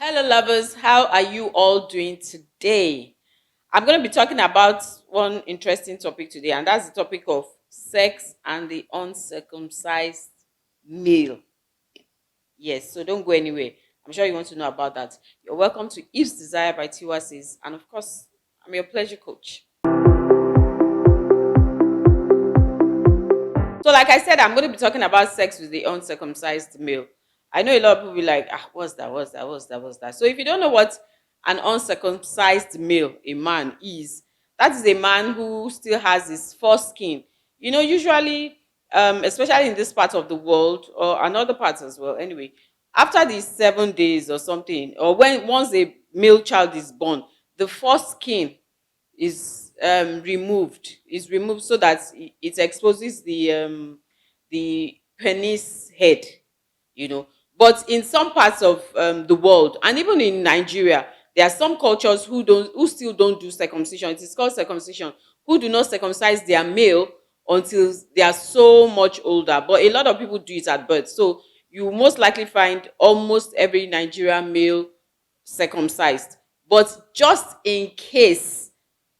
Hello, lovers. How are you all doing today? I'm going to be talking about one interesting topic today, and that's the topic of sex and the uncircumcised male. Yes, so don't go anywhere. I'm sure you want to know about that. You're welcome to Eve's Desire by Tiwa Says, and of course, I'm your pleasure coach. So, like I said, I'm going to be talking about sex with the uncircumcised male. I know a lot of people will be like, what's that? What's that? What's that? What's that? So, if you don't know what an uncircumcised male, a man, is, that is a man who still has his foreskin. Usually, especially in this part of the world or another parts as well. Anyway, after these 7 days or something, or when once a male child is born, the foreskin is removed so that it exposes the penis head, but in some parts of the world, and even in Nigeria, there are some cultures who still don't do circumcision. It is called circumcision. Who do not circumcise their male until they are so much older, but a lot of people do it at birth. So you most likely find almost every Nigerian male circumcised. But just in case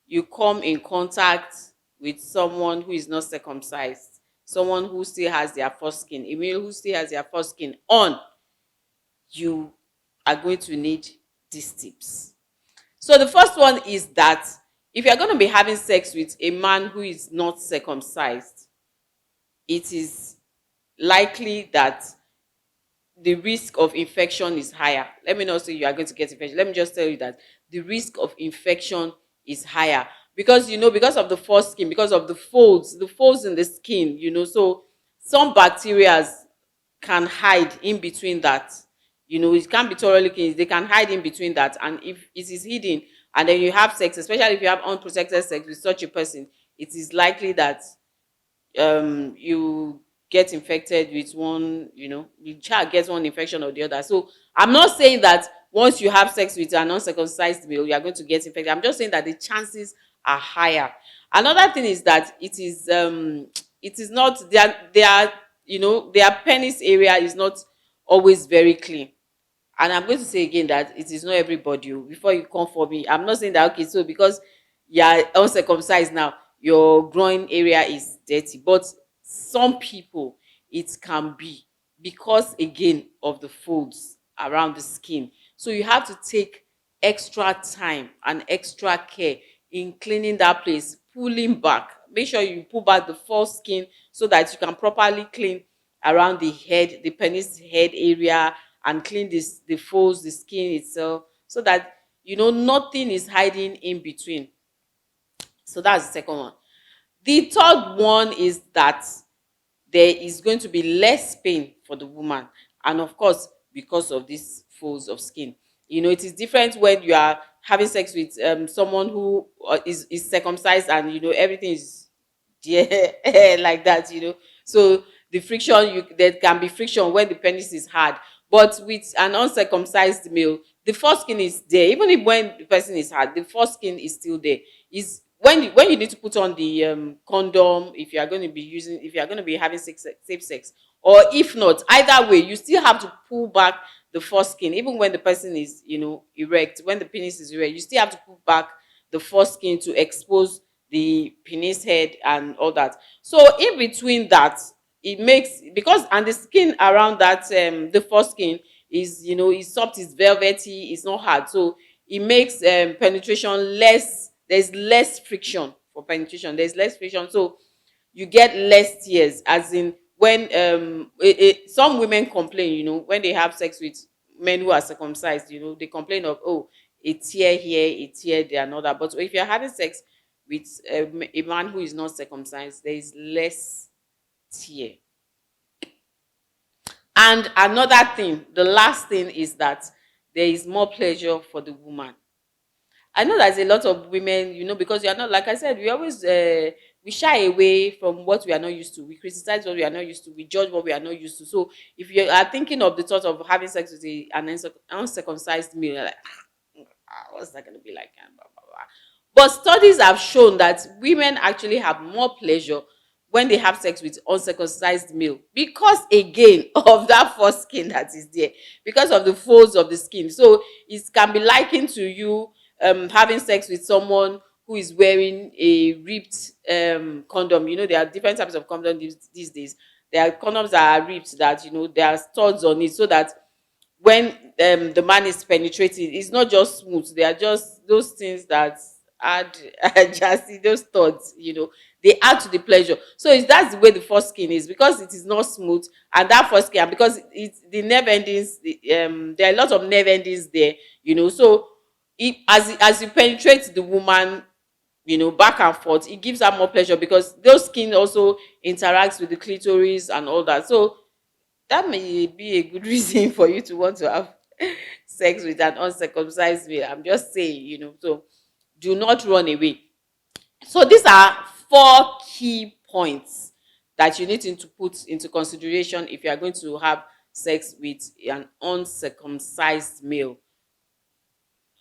you come in contact with someone who is not circumcised, someone who still has their foreskin, a male who still has their foreskin on, you are going to need these tips. So the first one is that if you're going to be having sex with a man who is not circumcised, it is likely that the risk of infection is higher. Let me not say you are going to get infection. Let me just tell you that the risk of infection is higher because because of the foreskin, because of the folds in the skin. So some bacteria can hide in between that. It can't be thoroughly clean. They can hide in between that, and if it is hidden, and then you have sex, especially if you have unprotected sex with such a person, it is likely that you get infected with one, the child gets one infection or the other. So I'm not saying that once you have sex with an uncircumcised male, you are going to get infected. I'm just saying that the chances are higher. Another thing is that it is not their penis area is not always very clean. And I'm going to say again that it is not everybody. Before you come for me, I'm not saying that, okay, so because you're uncircumcised now, your groin area is dirty. But some people, it can be because, again, of the folds around the skin. So you have to take extra time and extra care in cleaning that place, pulling back. Make sure you pull back the foreskin so that you can properly clean around the head, the penis head area, and clean the folds, the skin itself, so that nothing is hiding in between. So that's the second one. The third one is that there is going to be less pain for the woman, and of course, because of these folds of skin. It is different when you are having sex with someone who is circumcised, and everything is there like that. So the friction, there can be friction when the penis is hard. But with an uncircumcised male, the foreskin is there. Even if when the person is hard, the foreskin is still there. Is when you need to put on the condom, if you are going to be having safe sex, or if not, either way, you still have to pull back the foreskin. Even when the person is erect, when the penis is erect, you still have to pull back the foreskin to expose the penis head and all that. So in between that, it makes, because, and the skin around that, the foreskin is soft, is velvety, it's not hard. So it makes penetration less. There's less friction for penetration. There's less friction. So you get less tears, as in when some women complain, when they have sex with men who are circumcised, they complain of, oh, a tear here, a tear there, and all that. But if you're having sex with a man who is not circumcised, there is less tear. And another thing, the last thing, is that there is more pleasure for the woman. I know there's a lot of women, because you are not, like I said, we always we shy away from what we are not used to. We criticize what we are not used to. We judge what we are not used to. So if you are thinking of the thought of having sex with an uncircumcised male, you're like, what's that going to be like? And blah, blah, blah. But studies have shown that women actually have more pleasure when they have sex with uncircumcised male, because again of that foreskin that is there, because of the folds of the skin. So it can be likened to you having sex with someone who is wearing a ripped condom. You know, there are different types of condom these days. There are condoms that are ripped, that, you know, there are studs on it, so that when the man is penetrating, it's not just smooth. They are just those things that add just those thoughts, you know, they add to the pleasure. So it's, that's the way the foreskin is, because it is not smooth, and that foreskin, and because it's the nerve endings, there are a lot of nerve endings there, you know. So it, as you penetrate the woman, you know, back and forth, it gives her more pleasure, because those skin also interacts with the clitoris and all that. So that may be a good reason for you to want to have sex with an uncircumcised male. I'm just saying, you know, so do not run away. So these are four key points that you need to put into consideration if you are going to have sex with an uncircumcised male.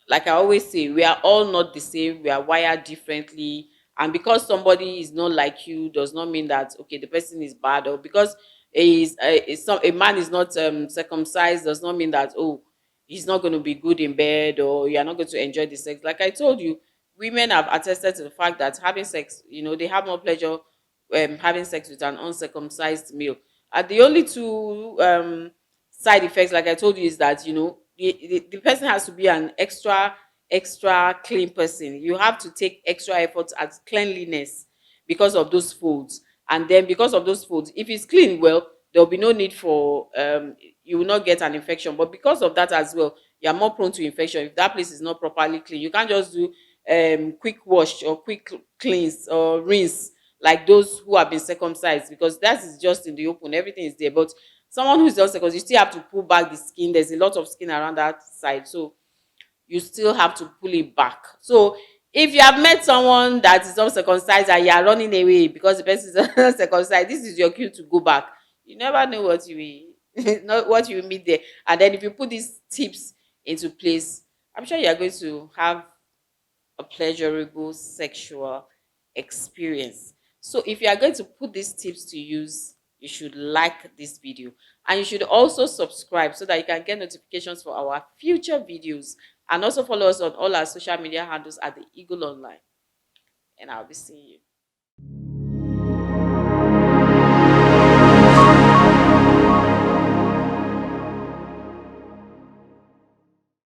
Like I always say, we are all not the same. We are wired differently. And because somebody is not like you does not mean that, okay, the person is bad. Or because a man is not circumcised does not mean that, oh, he's not going to be good in bed, or you are not going to enjoy the sex. Like I told you, women have attested to the fact that having sex, you know, they have more pleasure having sex with an uncircumcised male. And the only two side effects, like I told you, is that, you know, the person has to be an extra clean person. You have to take extra effort at cleanliness because of those folds. And then because of those folds, if it's clean, well, there will be no need for you will not get an infection. But because of that as well, you are more prone to infection if that place is not properly clean. You can't just do quick wash or quick cleanse or rinse like those who have been circumcised, because that is just in the open, everything is there. But someone who is just circumcised, you still have to pull back the skin. There's a lot of skin around that side, so you still have to pull it back. So if you have met someone that is uncircumcised and you are running away because the person is uncircumcised, this is your cue to go back. You never know what you will not what you will meet there. And then if you put these tips into place, I'm sure you are going to have a pleasurable sexual experience. So if you are going to put these tips to use, you should like this video, and you should also subscribe so that you can get notifications for our future videos, and also follow us on all our social media handles at the Eagle Online. And I'll be seeing you.